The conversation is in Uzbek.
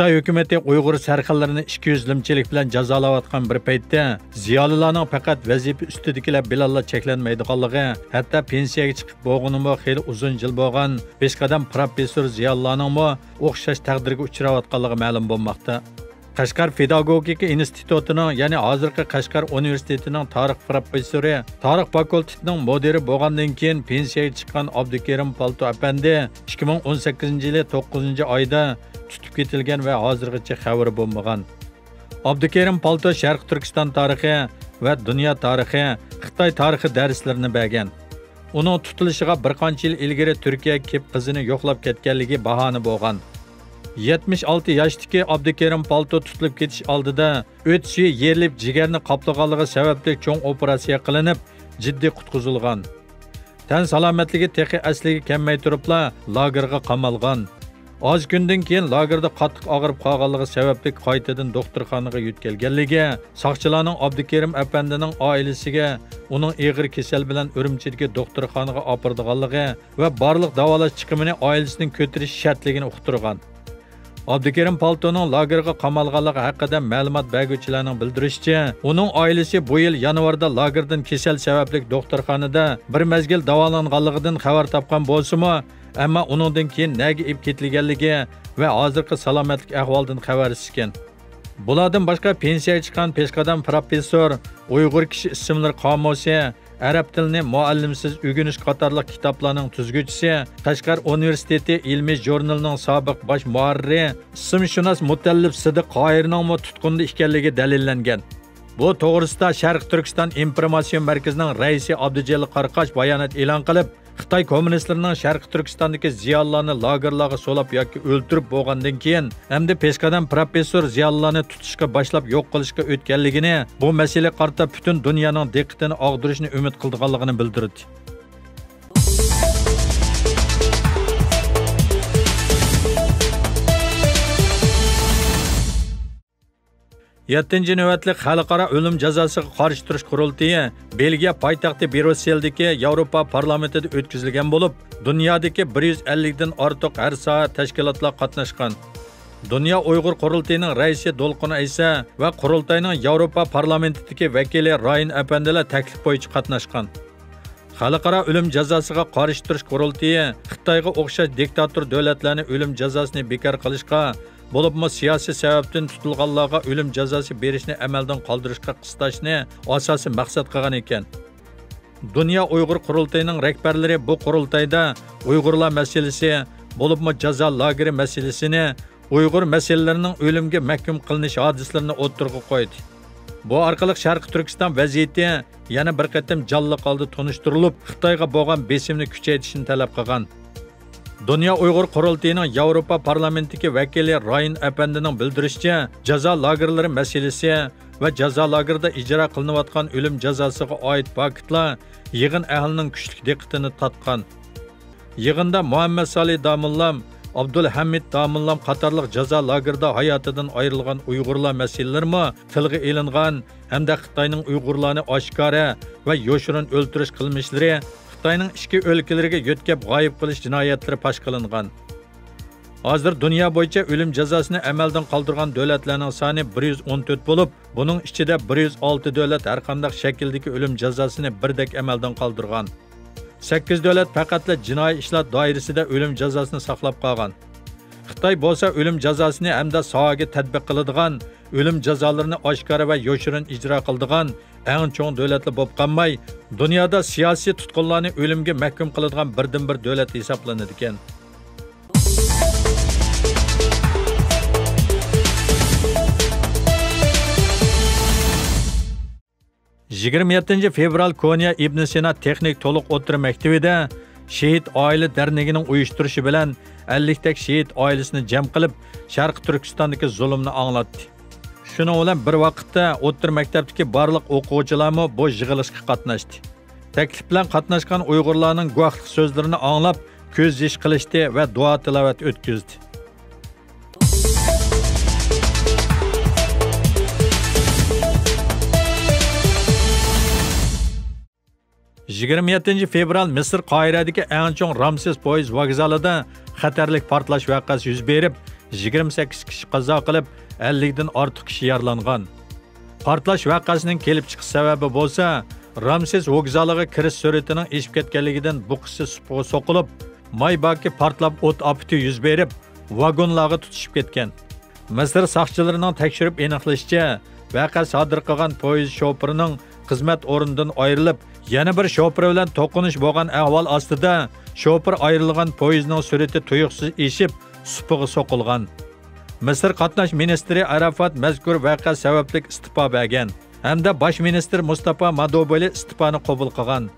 Xitoy hukumatı Uyg'ur sarxillarını 200limchilik bilan jazolayotgan bir paytda ziyolilarning faqat vazifa ustidagilar bilanla cheklanmaydiganligi, hatto pensiyaga chiqib bo'lganimi xeyli uzun yil bo'lgan peshqadam professor ziyolilarning o'xshash taqdirga uchrayotganligi ma'lum bo'lmoqda. Qashqar Pedagogika institutining, ya'ni hozirgi Qashqar universitetining tarix professori, tarix fakultetining mudiri bo'lgandan keyin pensiyaga chiqqan Abdukerim Palto apandi 2018-yili 9-oyda tutib ketilgan va hozirgacha xabari bo'lmagan. Abdukerim Palto Sharq Turkiston tarixi va dunyo tarixi, Xitoy tarixi darslarini bergan. Uning tutilishiga bir qancha yil ilgari Turkiyaga kelib qizini yo'qlab ketganligi bahona bo'lgan. 76 yoshdagi Abdukerim Palto tutilib ketish oldida o'tishi yerilib jigarni qoplaganligi sababli cho'ng operatsiya qilinib, jiddiy qutqizilgan. Tan salomatligi texi asliga kelmay turibla lagerga qamalgan. Az kundan keyin lagerda qattiq og'rib qolganligi sababli qaytadan doktorxonaga yetkazilganligi, soqchilarning Abdukerim apandining oilasiga uning og'ir kasal bilan Urumchidagi doktorxonaga opirdiganligi va barliq davolash chiqimini oilasining ko'tarish shartligini uqtirgan. Abdukerim Paltoning lagerga qamalganligi haqida ma'lumot beruvchilarning bildirishicha, uning oilasi bu yil yanvarda lagerdan kasal sababli doktorxonada bir mezgil davolanganligidan xabar topgan bo'lsa-mu, ammo uningdan keyin nega ib ketilganligi va hozirgi salomatlik ahvolidan xabarsiz ekan. Bulardan boshqa pensiyaga chiqqan peshqadam professor, Uyg'ur kishi ismlari qomusi, arab tilini muallimsiz o'rganish qatorliq kitoblarning tuzguvchisi, Qashqar universiteti ilmiy jurnalining sobiq bosh muharriri, ismshunos mutallif Sidiq Qoyirning tutqunda ekanligi dalillangan. Bu to'g'risida Sharq Turkiston informatsion markazining raisi Abdujalil Qarqash bayonot e'lon qilib, Xitoy kommunistlarining Sharq Turkistondagi ziyolilarni lagerlarga solab yoki o'ldirib bo'lgandan keyin hamda peshqadam professor ziyolilarni tutishga boshlab yo'q qilishga o'tganligini, bu masala qarta butun dunyoning diqqatini og'dirishni umid qilganligini bildirdi. Yettinchi navbatli xalqaro o'lim jazosiga qarshi turish qurultiyi Belgiya poytaxti Brusseldagi Yevropa parlamentida o'tkazilgan bo'lib, dunyodagi 150 dan ortiq har soha tashkilotlar qatnashgan. Dunyo Uyg'ur qurultiyining raisi Dolqin Aysa va qurultayning Yevropa parlamentidagi vakili Rayin apandilar taklif bo'yicha qatnashgan. Xalqaro o'lim jazosiga qarshi turish qurultiyi Xitoyga o'xshash diktator davlatlarning o'lim jazosini bekor qilishga bo'libmi siyosiy sababdan tutilganlarga o'lim jazosi berishni amaldan qoldirishga qistashni asosiy maqsad qilgan ekan. Dunyo Uyg'ur qurultayining rahbarlari bu qurultayda Uyg'urlar masalasi, bo'libmi jazo lageri masalasini, Uyg'ur masalalarining o'limga mahkum qilinish hodislarini o'ttirg'i qo'ydi. Bu orqali Sharq Turkiston vaziyati yana bir qatam jonliq holda tunishtirilib, Xitoyga bo'lgan besimni kuchaytirishni talab qilgan. Dunyo Uyg'ur qurultayining Yevropa parlamentidagi vakili Rayin apandining bildirishicha, jazo lagerlari masalasi va jazo lagerida ijro qilinayotgan o'lim jazosiga oid faktlar yig'in ahlining kuchli diqqatini tortgan. Yig'inda Muhammad Salih Damullam, Abdulhamid Damullam qatorliq jazo lagerida hayotidan ayrilgan Uyg'urlar masalalarimi tilga ilingan hamda Xitoyning Uyg'urlarni oshkora va yoshirin o'ltirish qilmishlari, Xitoyning ichki o'lkalariga yo'tkab g'oyib qilish jinoyatlari fosh qilingan. Hozir dunyo bo'yicha o'lim jazosini amaldan qoldirgan davlatlarning soni 114 bo'lib, buning ichida 106 davlat har qanday shakldagi o'lim jazosini birdek amaldan qoldirgan. 8 davlat faqatla jinoiy ishlar doirasida o'lim jazosini saqlab qolgan. Xitoy bo'lsa o'lim jazosini hamda sohaga tatbiq qiladigan, o'lim jazolarini oshkora va yoshirin ijro qiladigan eng cho'ng davlatlar bo'lib qolmay, dunyoda siyosiy tutqunlarni o'limga mahkum qiladigan birdan-bir davlat hisoblanadi ekan. fevral Konya Ibn Sina texnik to'liq o'rta maktabida Shehid oila darnegining uyushtirishi bilan 50 tak shehid oilasini jam qilib, Sharq Turkistondagi zulmni anglatdi. Shuning bilan bir vaqtda o'rta maktabdagi barliq o'quvchilarmi bu yig'ilishga qatnashdi. Taklif bilan qatnashgan Uyg'urlarning guvohlik so'zlarini anglab, ko'z yish qilishdi va duo tilovat o'tkazdi. 27 fevral Misr Qohiradagi eng chong Ramses poyezd vokzalida xatarlik portlash voqeasi yuz berib, 28 kishi qazo qilib, 50 dan ortiq kishi yaralangan. Portlash voqeasining kelib chiqish sababi bo'lsa, Ramses vokzaliga kirish sur'atining eshib ketganligidan bu qismi supuga so'qilib, Maybaki portlab o't ofati yuz berib, vagonlarga tutishib ketgan. Misr soqchilarining tekshirib aniqlashicha, voqea sodir qilgan poyezd shofirining xizmat o'rnidan ayrilib, yana bir shofir bilan to'qinish bo'lgan ahvol ostida shofir ayrilgan poyezdning sur'ati tuyuqsiz eshib, supuga so'qilgan. Misr qatnash ministri Arafat mazkur voqea sababli istifa bergan hamda bosh ministr Mustafa Madobali istifoni qabul qilgan.